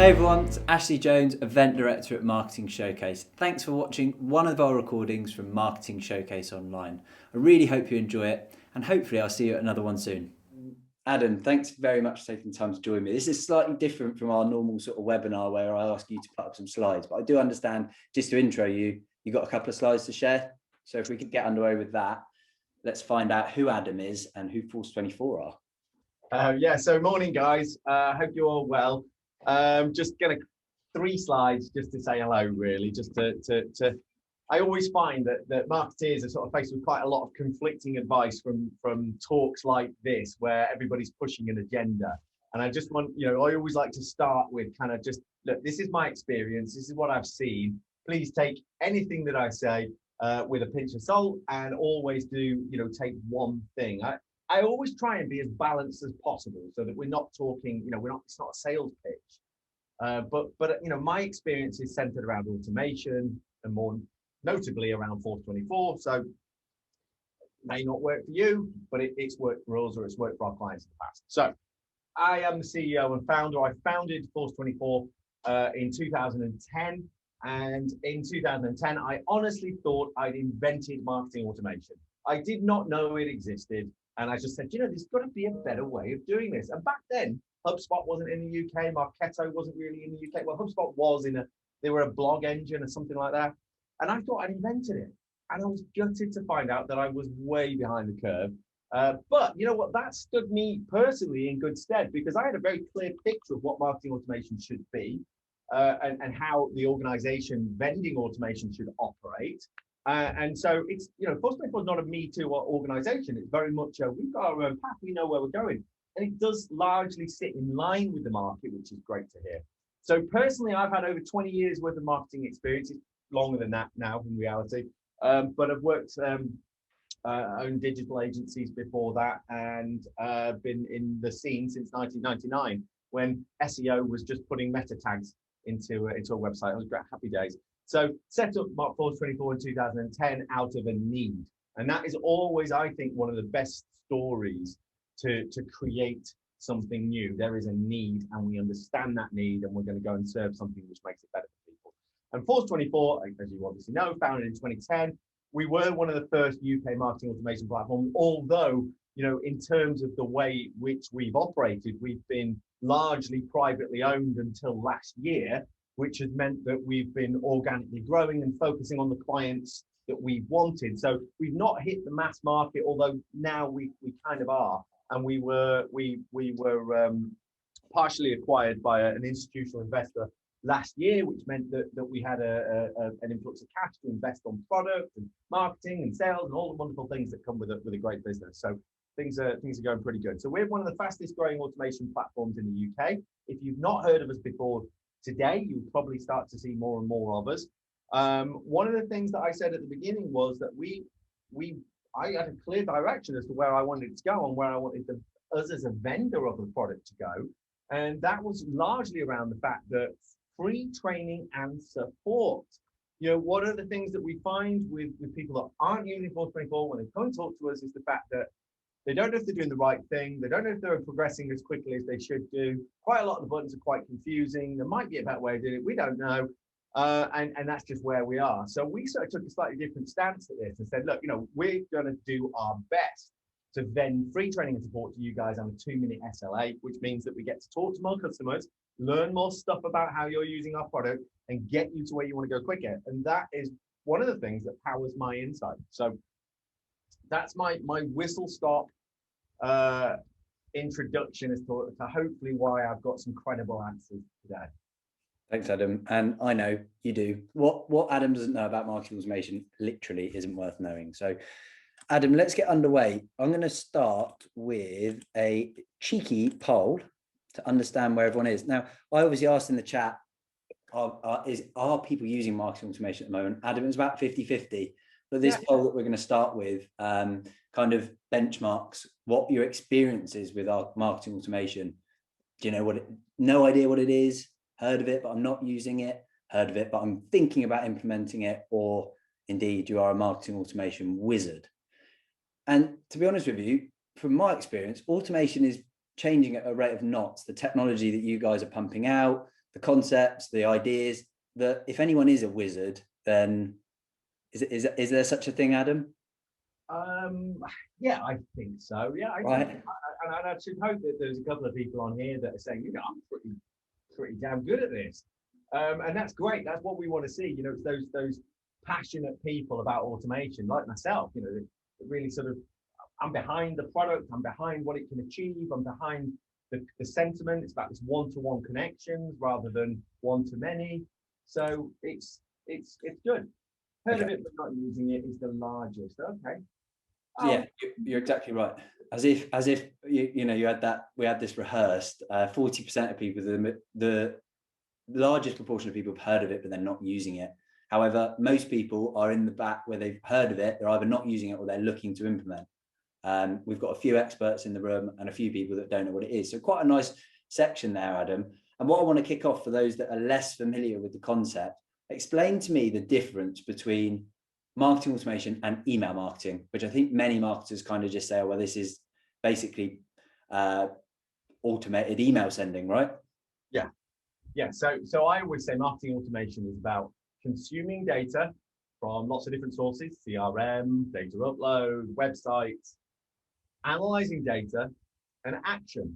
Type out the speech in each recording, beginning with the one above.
Hey everyone, it's Ashley Jones, Event Director at Marketing Showcase. Thanks for watching one of our recordings from Marketing Showcase Online. I really hope you enjoy it, and hopefully I'll see you at another one soon. Adam, thanks very much for taking the time to join me. This is slightly different from our normal sort of webinar where I ask you to put up some slides, but I do understand, just to intro you, you've got a couple of slides to share. So if we could get underway with that, let's find out who Adam is and who Force 24 are. So morning guys, hope you're all well. Just gonna 3 slides just to say hello, really, just to I always find that marketeers are sort of faced with quite a lot of conflicting advice from talks like this where everybody's pushing an agenda. And I just want, I always like to start with kind of just, look, this is my experience, this is what I've seen. Please take anything that I say with a pinch of salt, and always do, take one thing. I always try and be as balanced as possible so that we're not talking, it's not a sales pitch. But my experience is centered around automation and more notably around Force 24. So it may not work for you, but it's worked for us, or it's worked for our clients in the past. So I am the CEO and founder. I founded Force 24 in 2010. And in 2010, I honestly thought I'd invented marketing automation. I did not know it existed. And I just said, there's got to be a better way of doing this. And back then, HubSpot wasn't in the UK. Marketo wasn't really in the UK. Well, HubSpot was they were a blog engine or something like that. And I thought I'd invented it. And I was gutted to find out that I was way behind the curve. But you know what? That stood me personally in good stead, because I had a very clear picture of what marketing automation should be, and how the organization vending automation should operate. And so it's, Force 24 is not a Me Too organization. It's very much, we've got our own path, we know where we're going. And it does largely sit in line with the market, which is great to hear. So personally, I've had over 20 years worth of marketing experience. It's longer than that now in reality. But I've worked, owned digital agencies before that, and been in the scene since 1999, when SEO was just putting meta tags into a website. It was great, happy days. So set up Force 24 in 2010 out of a need. And that is always, I think, one of the best stories to create something new. There is a need, and we understand that need, and we're going to go and serve something which makes it better for people. And Force 24, as you obviously know, founded in 2010. We were one of the first UK marketing automation platforms, although, in terms of the way which we've operated, we've been largely privately owned until last year, which has meant that we've been organically growing and focusing on the clients that we've wanted. So we've not hit the mass market, although now we kind of are. And we were partially acquired by an institutional investor last year, which meant that we had an influx of cash to invest on product and marketing and sales and all the wonderful things that come with a great business. So things are going pretty good. So we're one of the fastest growing automation platforms in the UK. If you've not heard of us before today, you'll probably start to see more and more of us. One of the things that I said at the beginning was that I had a clear direction as to where I wanted it to go and where I wanted us as a vendor of the product to go. And that was largely around the fact that free training and support. One of the things that we find with people that aren't using Force 24 when they come and talk to us is the fact that they don't know if they're doing the right thing. They don't know if they're progressing as quickly as they should do. Quite a lot of the buttons are quite confusing. There might be a better way of doing it. We don't know. And that's just where we are. So we sort of took a slightly different stance at this and said, look, we're going to do our best to vend free training and support to you guys on a 2-minute SLA, which means that we get to talk to more customers, learn more stuff about how you're using our product, and get you to where you want to go quicker. And that is one of the things that powers my insight. So that's my whistle stop introduction as to hopefully why I've got some credible answers today. Thanks, Adam. And I know you do. What Adam doesn't know about marketing automation literally isn't worth knowing. So, Adam, let's get underway. I'm going to start with a cheeky poll to understand where everyone is. Now, I obviously asked in the chat, are people using marketing automation at the moment? Adam, it's about 50-50. But this poll that we're going to start with kind of benchmarks what your experience is with our marketing automation. Do you know what no idea what it is? Heard of it, but I'm not using it. Heard of it, but I'm thinking about implementing it. Or indeed, you are a marketing automation wizard. And to be honest with you, from my experience, automation is changing at a rate of knots. The technology that you guys are pumping out, the concepts, the ideas, that if anyone is a wizard, then is there such a thing, Adam? Yeah, I think so. Yeah, Right. and I should hope that there's a couple of people on here that are saying, you know, I'm pretty damn good at this, and that's great. That's what we want to see. You know, it's those passionate people about automation, like myself. You know, that really sort of, I'm behind the product. I'm behind what it can achieve. I'm behind the sentiment. It's about this one-to-one connections rather than one-to-many. So it's good. Heard of it, but not using it is the largest. Okay. Yeah, you're exactly right. As if you know, we had this rehearsed. 40% of people, the largest proportion of people have heard of it, but they're not using it. However, most people are in the back where they've heard of it, they're either not using it or they're looking to implement. We've got a few experts in the room and a few people that don't know what it is. So quite a nice section there, Adam. And what I want to kick off for those that are less familiar with the concept, explain to me the difference between marketing automation and email marketing, which I think many marketers kind of just say, oh, well, this is basically automated email sending, right? Yeah. So I always say marketing automation is about consuming data from lots of different sources, CRM, data upload, websites, analyzing data and action.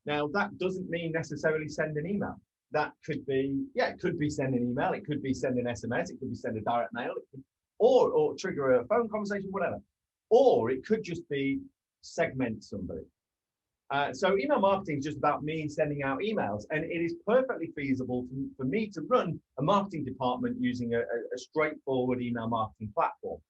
Now, that doesn't mean necessarily send an email. That could be, it could be send an email, it could be send an SMS, it could be send a direct mail, or trigger a phone conversation, whatever. Or it could just be segment somebody. So email marketing is just about me sending out emails, and it is perfectly feasible for me to run a marketing department using a straightforward email marketing platform.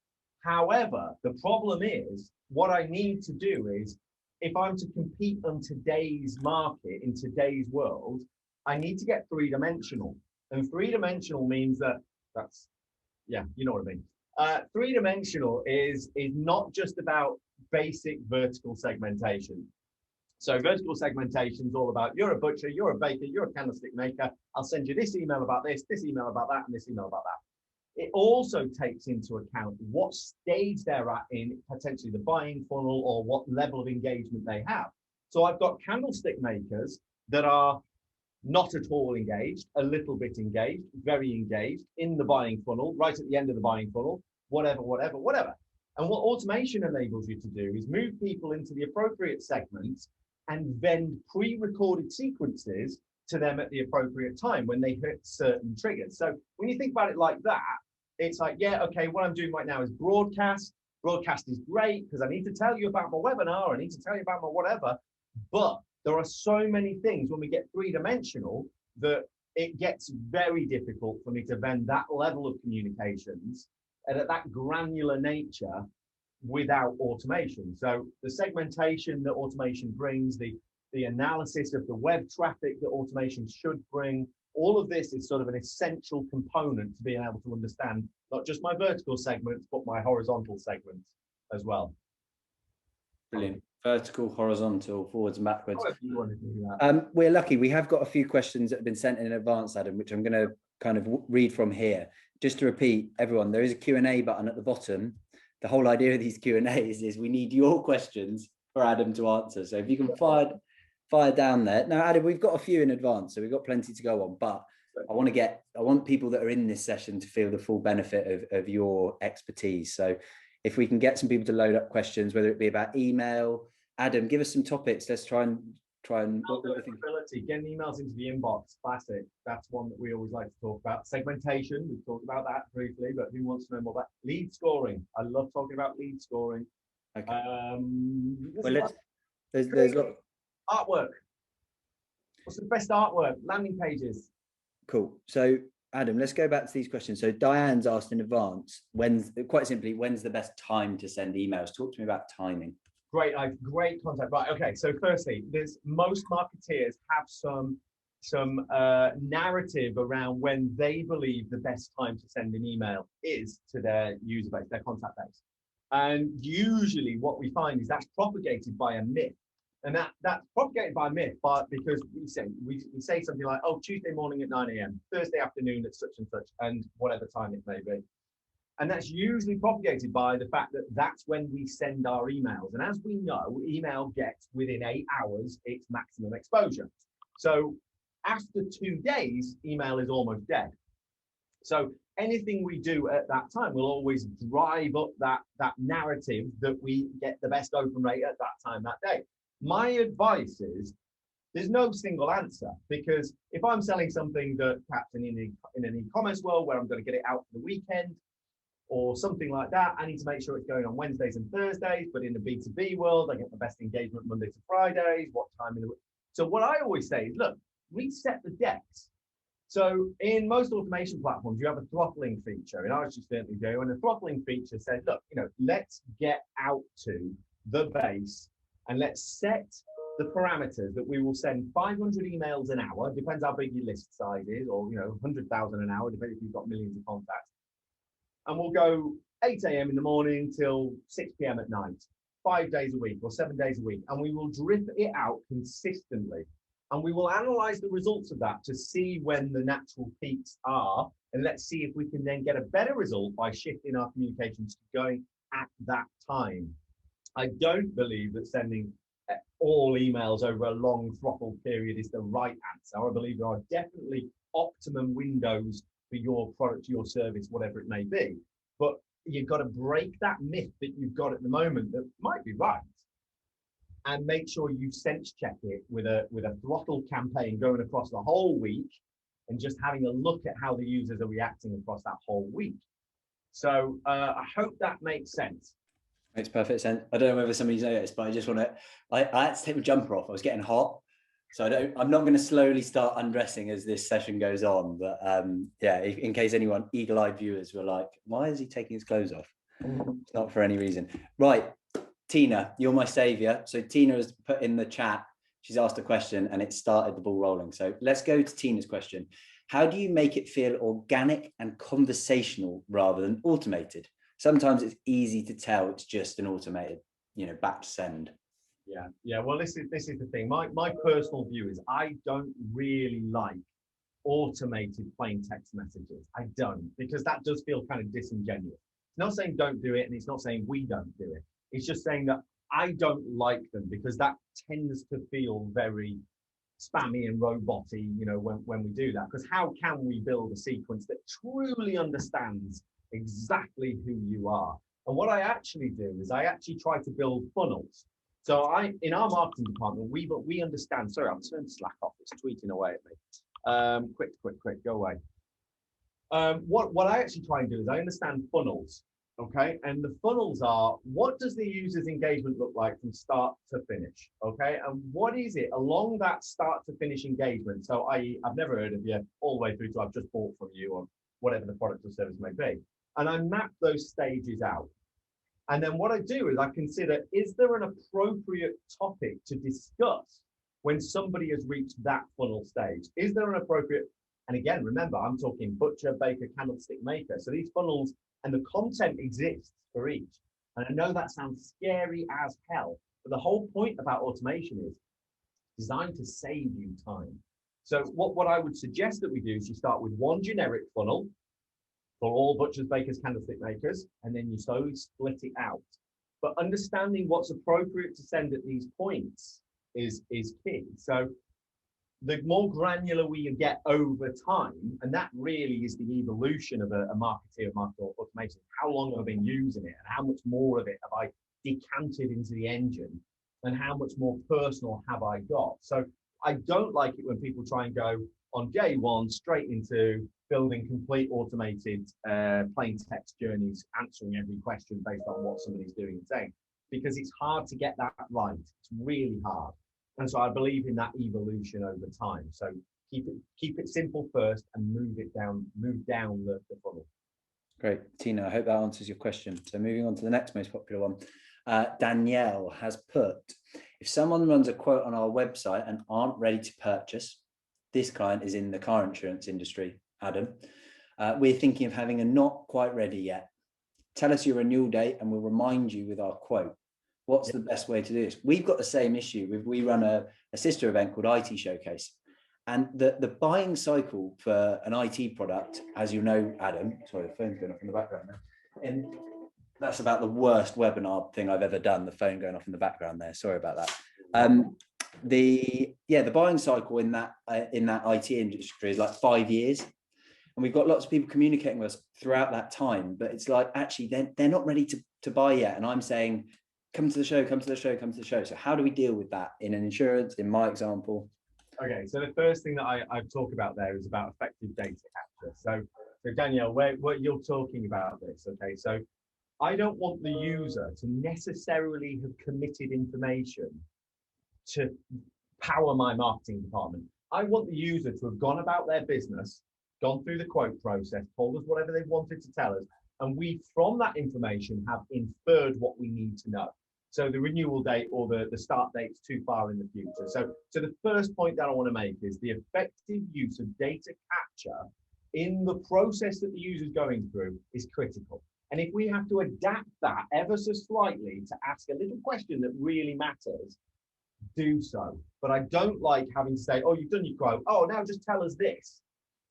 However, the problem is what I need to do is, if I'm to compete on today's market, in today's world, I need to get three-dimensional. And three-dimensional means that's, yeah, you know what I mean. Three-dimensional is not just about basic vertical segmentation. So vertical segmentation is all about, you're a butcher, you're a baker, you're a candlestick maker. I'll send you this email about this email about that, and this email about that. It also takes into account what stage they're at in potentially the buying funnel or what level of engagement they have. So I've got candlestick makers that are not at all engaged, a little bit engaged, very engaged in the buying funnel, right at the end of the buying funnel, whatever. And what automation enables you to do is move people into the appropriate segments and vend pre-recorded sequences to them at the appropriate time when they hit certain triggers. So when you think about it like that, it's like, yeah, okay, what I'm doing right now is broadcast. Broadcast is great because I need to tell you about my webinar, I need to tell you about my whatever, but there are so many things when we get three-dimensional that it gets very difficult for me to vend that level of communications and at that granular nature without automation. So the segmentation that automation brings, the analysis of the web traffic that automation should bring, all of this is sort of an essential component to being able to understand not just my vertical segments, but my horizontal segments as well. Brilliant. Vertical, horizontal, forwards and backwards. You want to do that. We're lucky. We have got a few questions that have been sent in advance, Adam, which I'm going to kind of read from here. Just to repeat, everyone, there is a Q&A button at the bottom. The whole idea of these Q&As is we need your questions for Adam to answer. So if you can fire down there. Now, Adam, we've got a few in advance, so we've got plenty to go on, but I want people that are in this session to feel the full benefit of your expertise. So if we can get some people to load up questions, whether it be about email, Adam, give us some topics. Let's try and getting emails into the inbox, classic. That's one that we always like to talk about. Segmentation, we've talked about that briefly, but who wants to know more about lead scoring? I love talking about lead scoring. Okay. Well, there's artwork. What's the best artwork? Landing pages. Cool. So Adam, let's go back to these questions. So Diane's asked in advance, when's the best time to send emails? Talk to me about timing. Great contact. Right. Okay. So firstly, most marketeers have some narrative around when they believe the best time to send an email is to their user base, their contact base. And usually what we find is that's propagated by a myth. And that's propagated by a myth, because we say something like, oh, Tuesday morning at 9 a.m., Thursday afternoon at such and such, and whatever time it may be. And that's usually propagated by the fact that that's when we send our emails. And as we know, email gets within 8 hours its maximum exposure. So After 2 days, email is almost dead. So anything we do at that time will always drive up that narrative that we get the best open rate at that time that day. My advice is there's no single answer, because if I'm selling something that perhaps in an e-commerce world where I'm going to get it out for the weekend or something like that, I need to make sure it's going on Wednesdays and Thursdays. But in the B2B world, I get the best engagement Monday to Fridays. What time in the week? So what I always say is, look, reset the decks. So in most automation platforms, you have a throttling feature, and ours just certainly do. And the throttling feature says, look, let's get out to the base and let's set the parameters that we will send 500 emails an hour, depends how big your list size is, or 100,000 an hour, depending if you've got millions of contacts. And we'll go 8 a.m. in the morning till 6 p.m. at night, 5 days a week or 7 days a week. And we will drip it out consistently. And we will analyze the results of that to see when the natural peaks are. And let's see if we can then get a better result by shifting our communications to going at that time. I don't believe that sending all emails over a long throttle period is the right answer. I believe there are definitely optimum windows for your product, your service, whatever it may be. But you've got to break that myth that you've got at the moment that might be right, and make sure you sense check it with a throttle campaign going across the whole week, and just having a look at how the users are reacting across that whole week. So I hope that makes sense. Makes perfect sense. I don't know whether somebody's noticed, but I just want to, I had to take my jumper off. I was getting hot. So I'm not going to slowly start undressing as this session goes on. But yeah, in case anyone, eagle-eyed viewers were like, why is he taking his clothes off? It's not for any reason. Right, Tina, you're my savior. So Tina has put in the chat, she's asked a question and it started the ball rolling. So let's go to Tina's question. How do you make it feel organic and conversational rather than automated? Sometimes it's easy to tell it's just an automated, batch send. Yeah. Well, this is the thing. My personal view is I don't really like automated plain text messages. I don't, because that does feel kind of disingenuous. It's not saying don't do it, and it's not saying we don't do it. It's just saying that I don't like them, because that tends to feel very spammy and roboty, when we do that. Because how can we build a sequence that truly understands exactly who you are? And what I actually do is I actually try to build funnels. So in our marketing department, we understand. Sorry, I'm turning Slack off. It's tweeting away at me. Quick, go away. What I actually try and do is I understand funnels. Okay, and the funnels are, what does the user's engagement look like from start to finish? Okay, and what is it along that start to finish engagement? So i.e., I've never heard of you, all the way through to I've just bought from you, or whatever the product or service may be. And I map those stages out. And then what I do is I consider, is there an appropriate topic to discuss when somebody has reached that funnel stage? Is there an appropriate, and again, remember, I'm talking butcher, baker, candlestick maker. So these funnels and the content exists for each. And I know that sounds scary as hell, but the whole point about automation is designed to save you time. So what I would suggest that we do is you start with one generic funnel for all butchers, bakers, candlestick makers, and then you slowly split it out. But understanding what's appropriate to send at these points is key. So the more granular we get over time, and that really is the evolution of a marketeer of marketing automation. How long have I been using it, and how much more of it have I decanted into the engine, and how much more personal have I got? So I don't like it when people try and go on day one straight into building complete automated plain text journeys, answering every question based on what somebody's doing and saying, because it's hard to get that right. It's really hard. And so I believe in that evolution over time. So keep it simple first and move down the funnel. Great, Tina, I hope that answers your question. So moving on to the next most popular one. Danielle has put, if someone runs a quote on our website and aren't ready to purchase, this client is in the car insurance industry, Adam, we're thinking of having a not quite ready yet. Tell us your renewal date and we'll remind you with our quote. What's the best way to do this? We've got the same issue. We run a sister event called IT Showcase. And the buying cycle for an IT product, as you know, Adam, sorry, the phone's going off in the background now. And that's about the worst webinar thing I've ever done, the phone going off in the background there. Sorry about that. the buying cycle in that IT industry is like 5 years, and we've got lots of people communicating with us throughout that time, but it's like actually they're not ready to buy yet, and I'm saying come to the show, come to the show, come to the show. So how do we deal with that in an insurance, in my example? Okay, so the first thing that I talk about there is about effective data capture. So Danielle, what you're talking about this, okay? So I don't want the user to necessarily have committed information to power my marketing department. I want the user to have gone about their business, gone through the quote process, told us whatever they wanted to tell us, and we, from that information, have inferred what we need to know. So the renewal date or the start date's too far in the future. So the first point that I want to make is the effective use of data capture in the process that the user is going through is critical. And if we have to adapt that ever so slightly to ask a little question that really matters, do so. But I don't like having to say, oh, you've done your quote. Oh, now just tell us this.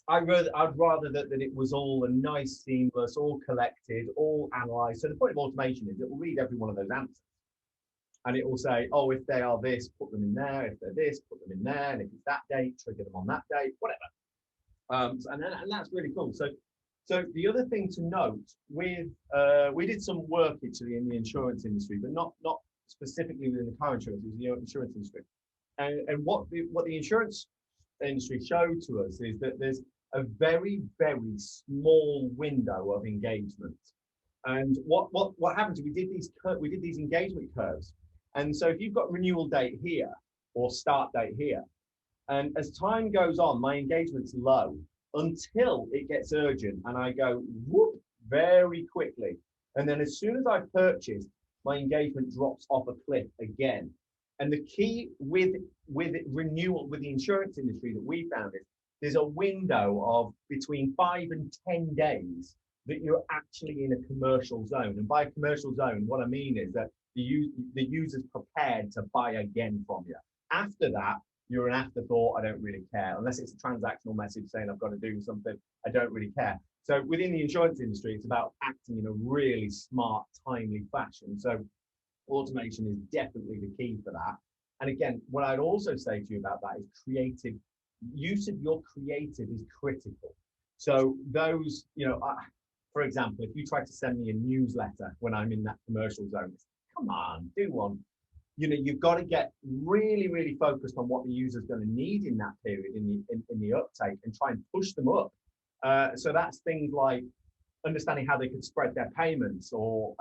I'd rather that it was all a nice, seamless, all collected, all analyzed. So the point of automation is it will read every one of those answers. And it will say, oh, if they are this, put them in there. If they're this, put them in there. And if it's that date, trigger them on that date, whatever. And that's really cool. So the other thing to note with, we did some work actually in the insurance industry, but not specifically within the car insurance, it was the insurance industry. And what the insurance industry showed to us is that there's a very, very small window of engagement. And what happened is we did these engagement curves. And so if you've got renewal date here or start date here, and as time goes on, my engagement's low until it gets urgent and I go whoop very quickly. And then as soon as I purchase, my engagement drops off a cliff again. And the key with renewal, with the insurance industry that we found is there's a window of between 5 and 10 days that you're actually in a commercial zone. And by a commercial zone, what I mean is that the user's prepared to buy again from you. After that, you're an afterthought. I don't really care. Unless it's a transactional message saying I've got to do something, I don't really care. So within the insurance industry, it's about acting in a really smart, timely fashion. So automation is definitely the key for that. And again, what I'd also say to you about that is creative. Use of your creative is critical. So those, for example, if you try to send me a newsletter when I'm in that commercial zone, come on, do one. You've got to get really, really focused on what the user's going to need in that period in the uptake and try and push them up. So that's things like understanding how they could spread their payments or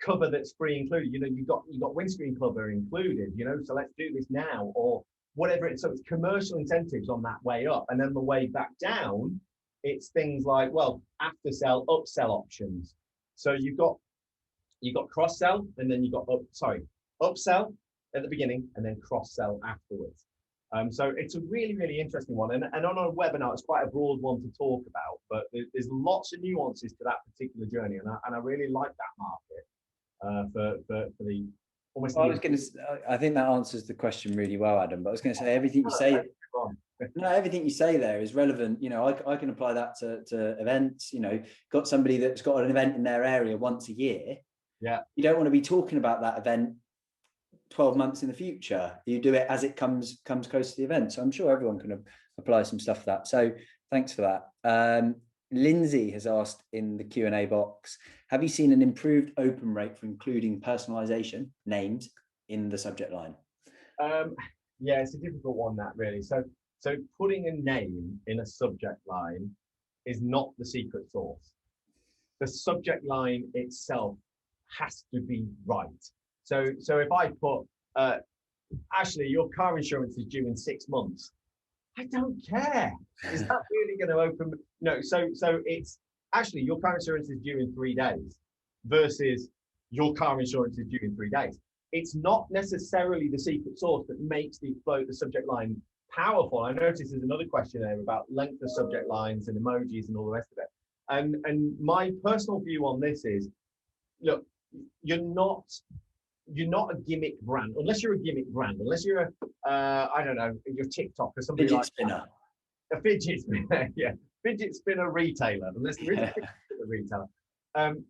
cover that's free included. You've got windscreen cover included. So let's do this now or whatever. So it's commercial incentives on that way up, and then the way back down, it's things like after sell, upsell options. So you've got cross sell, and then you've got upsell at the beginning, and then cross sell afterwards. So it's a really, really interesting one. And on a webinar, it's quite a broad one to talk about, but there's lots of nuances to that particular journey. And I really like that market for the almost. I think that answers the question really well, Adam, but I was going to say everything you say. No, everything you say there is relevant. I can apply that to events. Got somebody that's got an event in their area once a year. Yeah. You don't want to be talking about that event 12 months in the future. You do it as it comes close to the event. So I'm sure everyone can apply some stuff for that. So thanks for that. Lindsay has asked in the Q&A box, have you seen an improved open rate for including personalization names in the subject line? Yeah, it's a difficult one, that really. So putting a name in a subject line is not the secret sauce. The subject line itself has to be right. So if I put, Ashley, your car insurance is due in 6 months, I don't care. Is that really going to open? No. So it's actually your car insurance is due in 3 days versus your car insurance is due in 3 days. It's not necessarily the secret sauce that makes the subject line powerful. I noticed there's another question there about length of subject lines and emojis and all the rest of it. And my personal view on this is, look, you're not a gimmick brand, unless you're a gimmick brand, unless you're I don't know, you're TikTok or something like spinner. A fidget spinner, yeah, fidget spinner retailer, unless there is a fidget spinner retailer.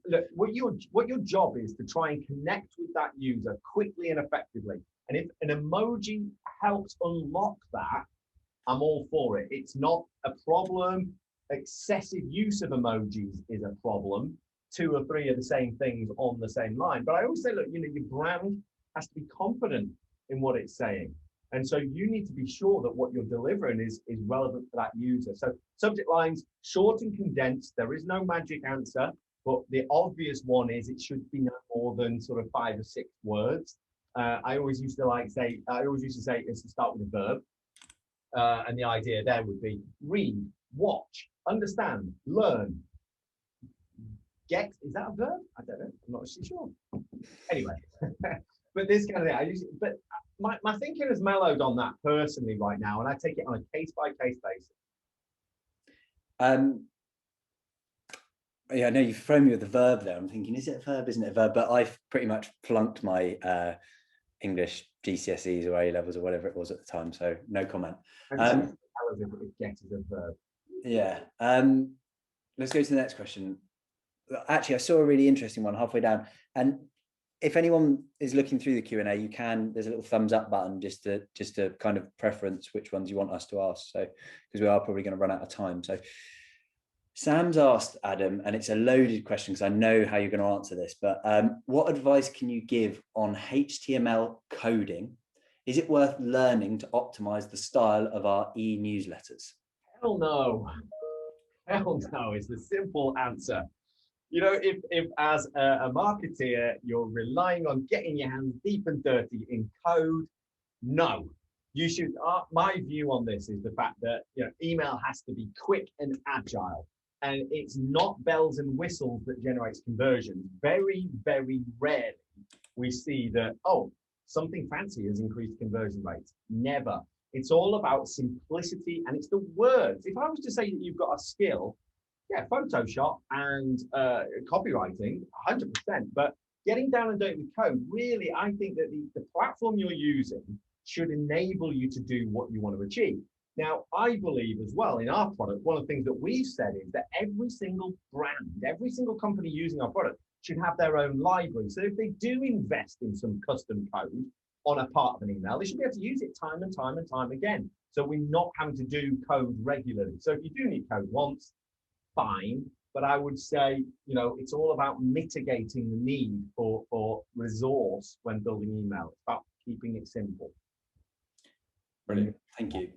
Look, what your job is to try and connect with that user quickly and effectively. And if an emoji helps unlock that, I'm all for it. It's not a problem. Excessive use of emojis is a problem. 2 or 3 of the same things on the same line. But I always say, look, you know, your brand has to be confident in what it's saying. And so you need to be sure that what you're delivering is relevant for that user. So subject lines, short and condensed. There is no magic answer, but the obvious one is it should be no more than sort of 5 or 6 words. I always used to say it's to start with a verb. And the idea there would be read, watch, understand, learn. Get, is that a verb? I don't know. I'm not actually sure. Anyway, but this kind of thing. But my thinking has mellowed on that personally right now, and I take it on a case-by-case basis. Yeah, I know you thrown me with the verb there. I'm thinking, is it a verb? Isn't it a verb? But I've pretty much flunked my English GCSEs or A levels or whatever it was at the time, so no comment. Get is a verb. Yeah. Let's go to the next question. Actually, I saw a really interesting one halfway down, and if anyone is looking through the Q&A, you can, there's a little thumbs up button just to kind of preference which ones you want us to ask. So, because we are probably going to run out of time. So Sam's asked, Adam, and it's a loaded question because I know how you're going to answer this, but what advice can you give on HTML coding? Is it worth learning to optimize the style of our e-newsletters? Hell no. Hell no is the simple answer. You know, if as a marketeer, you're relying on getting your hands deep and dirty in code, no. You should, my view on this is the fact that, you know, email has to be quick and agile. And it's not bells and whistles that generates conversions. Very, very rarely we see that, oh, something fancy has increased conversion rates. Never. It's all about simplicity, and it's the words. If I was to say that you've got a skill, yeah, Photoshop and copywriting, 100%. But getting down and dirty with code, really, I think that the platform you're using should enable you to do what you want to achieve. Now, I believe as well in our product, one of the things that we've said is that every single brand, every single company using our product should have their own library. So if they do invest in some custom code on a part of an email, they should be able to use it time and time and time again. So we're not having to do code regularly. So if you do need code once, fine. But I would say, you know, it's all about mitigating the need for resource when building email. It's about keeping it simple. Brilliant. Thank you.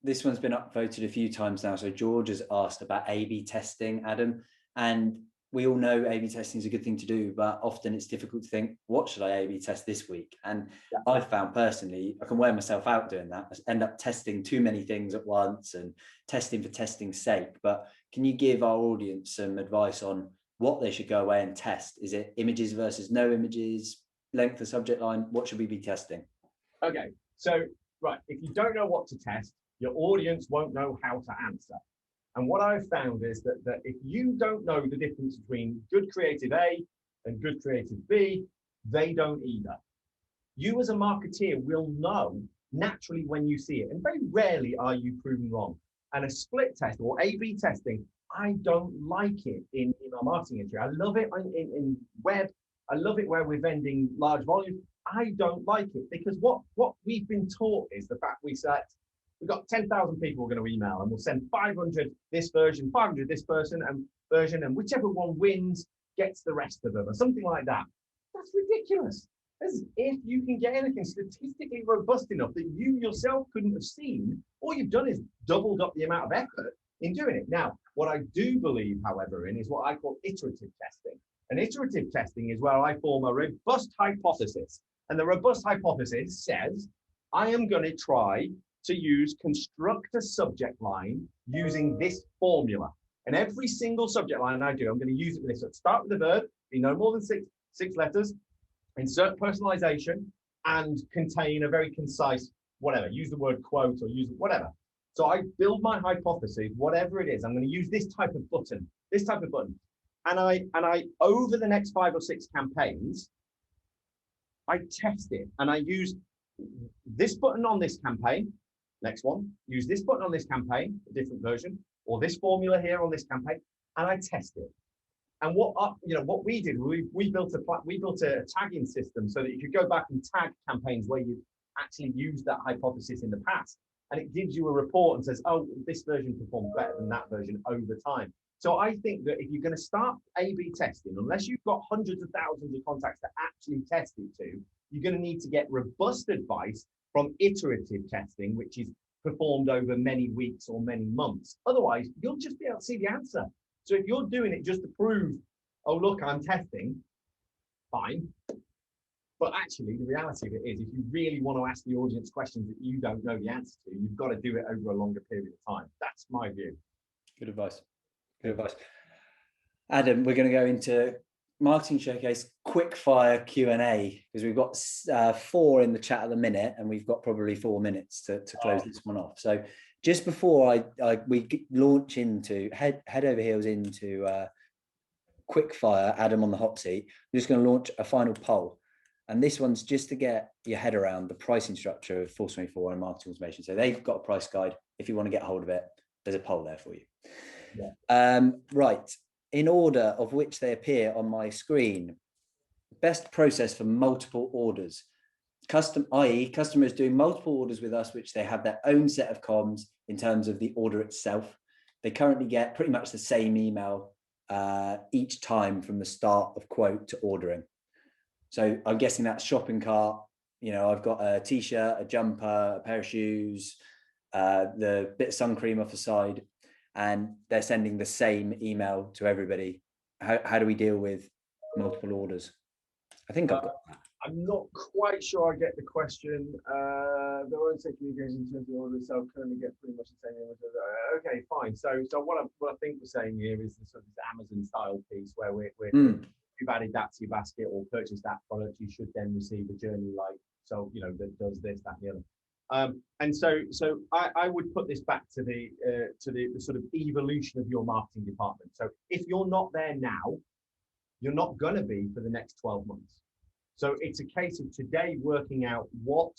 This one's been upvoted a few times now. So George has asked about A/B testing, Adam, and we all know A/B testing is a good thing to do, but often it's difficult to think, what should I A/B test this week? And yeah, I've found personally, I can wear myself out doing that. I end up testing too many things at once and testing for testing's sake. But can you give our audience some advice on what they should go away and test? Is it images versus no images, length of subject line? What should we be testing? Okay, so, right, if you don't know what to test, your audience won't know how to answer. And what I've found is that if you don't know the difference between good creative A and good creative B, they don't either. You as a marketeer will know naturally when you see it, and very rarely are you proven wrong. And a split test or A/B testing, I don't like it in email marketing industry. I love it in web. I love it where we're vending large volumes. I don't like it because what we've been taught is the fact we've got 10,000 people we're going to email, and we'll send 500 this version, 500 this person and version, and whichever one wins gets the rest of them, or something like that. That's ridiculous. As if you can get anything statistically robust enough that you yourself couldn't have seen, all you've done is doubled up the amount of effort in doing it. Now, what I do believe, however, in is what I call iterative testing. And iterative testing is where I form a robust hypothesis. And the robust hypothesis says, I am going to try to use construct a subject line using this formula. And every single subject line I do, I'm going to use it with this. So start with the verb, be no more than six letters, insert personalization, and contain a very concise whatever. Use the word quote or use whatever. So I build my hypothesis, whatever it is. I'm going to use this type of button, And I over the next 5 or 6 campaigns, I test it, and I use this button on this campaign. Next one, use this button on this campaign, a different version, or this formula here on this campaign, and I test it. And what we did, we built a tagging system so that you could go back and tag campaigns where you actually used that hypothesis in the past, and it gives you a report and says, oh, this version performed better than that version over time. So I think that if you're going to start A/B testing, unless you've got hundreds of thousands of contacts to actually test it to, you're going to need to get robust advice from iterative testing, which is performed over many weeks or many months. Otherwise, you'll just be able to see the answer. So if you're doing it just to prove, oh, look, I'm testing, fine. But actually, the reality of it is, if you really want to ask the audience questions that you don't know the answer to, you've got to do it over a longer period of time. That's my view. Good advice. Good advice. Adam, we're going to go into Marketing Showcase quick fire Q&A, because we've got 4 in the chat at the minute, and we've got probably 4 minutes to close this one off. So just before we launch into head over heels into quick fire, Adam on the hot seat, we're just going to launch a final poll. And this one's just to get your head around the pricing structure of Force 24 and marketing automation. So they've got a price guide. If you want to get hold of it, there's a poll there for you. Yeah. Right. In order of which they appear on my screen, best process for multiple orders. i.e. customers doing multiple orders with us, which they have their own set of comms in terms of the order itself. They currently get pretty much the same email each time from the start of quote to ordering. So I'm guessing that shopping cart, I've got a t-shirt, a jumper, a pair of shoes, the bit of sun cream off the side, and they're sending the same email to everybody. How do we deal with multiple orders? I think I've got that. I'm not quite sure I get the question. There won't take communication in terms of orders, so I'll currently get pretty much the same image. Okay, fine. So what I think we're saying here is this sort of Amazon style piece where you've added that to your basket or purchased that product, you should then receive a journey like so, that does this, that, and the other. And so I would put this back to the sort of evolution of your marketing department. So if you're not there now, you're not going to be for the next 12 months. So it's a case of today working out what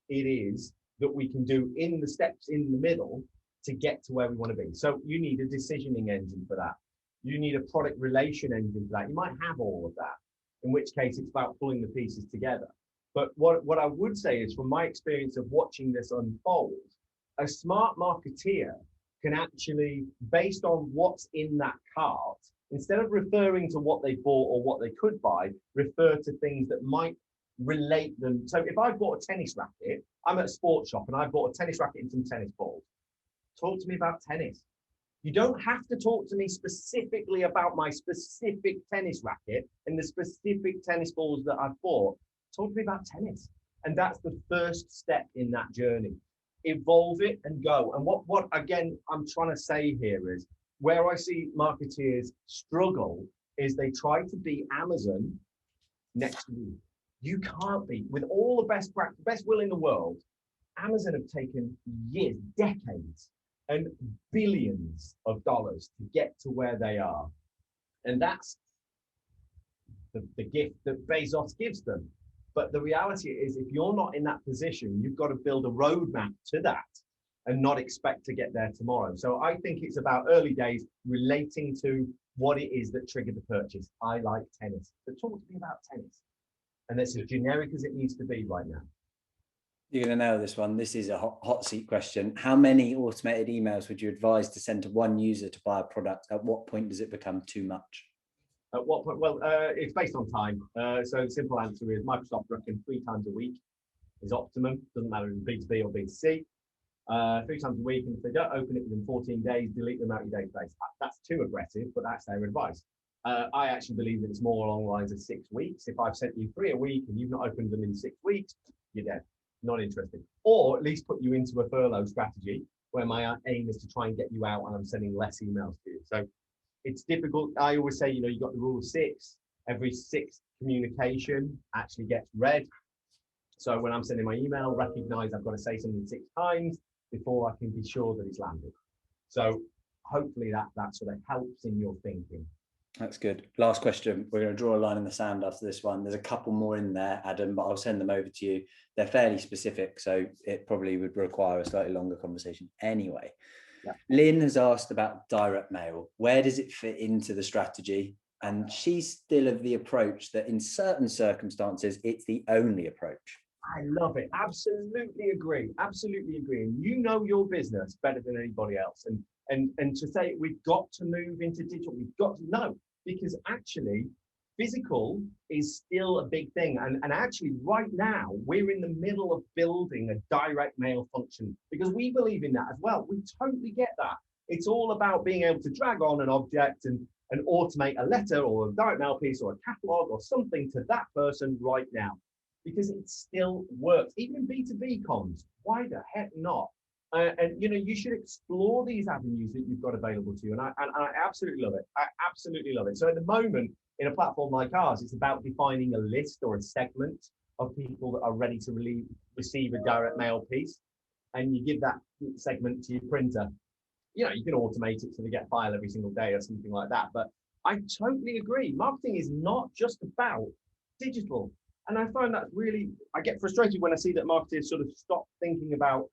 it is that we can do in the steps in the middle to get to where we want to be. So you need a decisioning engine for that. You need a product relation engine for that. You might have all of that, in which case it's about pulling the pieces together. But what I would say is, from my experience of watching this unfold, a smart marketeer can actually, based on what's in that cart, instead of referring to what they bought or what they could buy, refer to things that might relate them. So if I bought a tennis racket, I'm at a sports shop and I bought a tennis racket and some tennis balls. Talk to me about tennis. You don't have to talk to me specifically about my specific tennis racket and the specific tennis balls that I've bought. Talk to me about tennis. And that's the first step in that journey. Evolve it and go. And what again, I'm trying to say here is, where I see marketeers struggle is they try to be Amazon next week. You can't be. With all the best will in the world, Amazon have taken years, decades, and billions of dollars to get to where they are. And that's the gift that Bezos gives them. But the reality is, if you're not in that position, you've got to build a roadmap to that and not expect to get there tomorrow. So I think it's about early days relating to what it is that triggered the purchase. I like tennis. So talk to me about tennis. And that's as generic as it needs to be right now. You're going to nail this one. This is a hot seat question. How many automated emails would you advise to send to one user to buy a product? At what point does it become too much? At what point? Well, it's based on time. So the simple answer is Microsoft reckon 3 times a week is optimum. Doesn't matter if it's B2B or B2C. 3 times a week, and if they don't open it within 14 days, delete them out of your database. That's too aggressive, but that's their advice. I actually believe that it's more along the lines of 6 weeks. If I've sent you 3 a week and you've not opened them in 6 weeks, you're dead. Not interested. Or at least put you into a furlough strategy where my aim is to try and get you out and I'm sending less emails to you. So it's difficult. I always say, you've got the rule of 6. Every 6th communication actually gets read. So when I'm sending my email, recognize I've got to say something 6 times before I can be sure that it's landed. So hopefully that sort of helps in your thinking. That's good. Last question. We're going to draw a line in the sand after this one. There's a couple more in there, Adam, but I'll send them over to you. They're fairly specific, so it probably would require a slightly longer conversation anyway. Yeah. Lynn has asked about direct mail. Where does it fit into the strategy? And she's still of the approach that in certain circumstances, it's the only approach. I love it. Absolutely agree. Absolutely agree. And you know your business better than anybody else. And to say we've got to move into digital, we've got to know, because actually physical is still a big thing. And actually right now we're in the middle of building a direct mail function because we believe in that as well. We totally get that. It's all about being able to drag on an object and automate a letter or a direct mail piece or a catalog or something to that person right now, because it still works. Even in B2B comms, why the heck not? And you should explore these avenues that you've got available to you. And I absolutely love it. I absolutely love it. So at the moment, in a platform like ours, it's about defining a list or a segment of people that are ready to receive a direct mail piece. And you give that segment to your printer. You can automate it so they get a file every single day or something like that. But I totally agree. Marketing is not just about digital. And I find that I get frustrated when I see that marketers sort of stop thinking about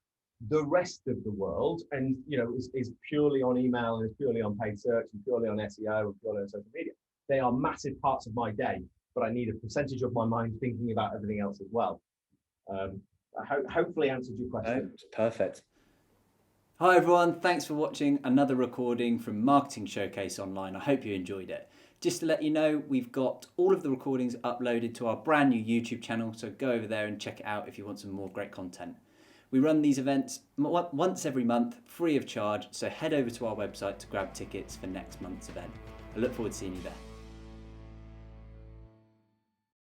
the rest of the world and, is purely on email and is purely on paid search and purely on SEO and purely on social media. They are massive parts of my day, but I need a percentage of my mind thinking about everything else as well. I hopefully answered your question. Oh, perfect. Hi everyone, thanks for watching another recording from Marketing Showcase Online. I hope you enjoyed it. Just to let you know, we've got all of the recordings uploaded to our brand new YouTube channel, so go over there and check it out if you want some more great content. We run these events once every month, free of charge, so head over to our website to grab tickets for next month's event. I look forward to seeing you there.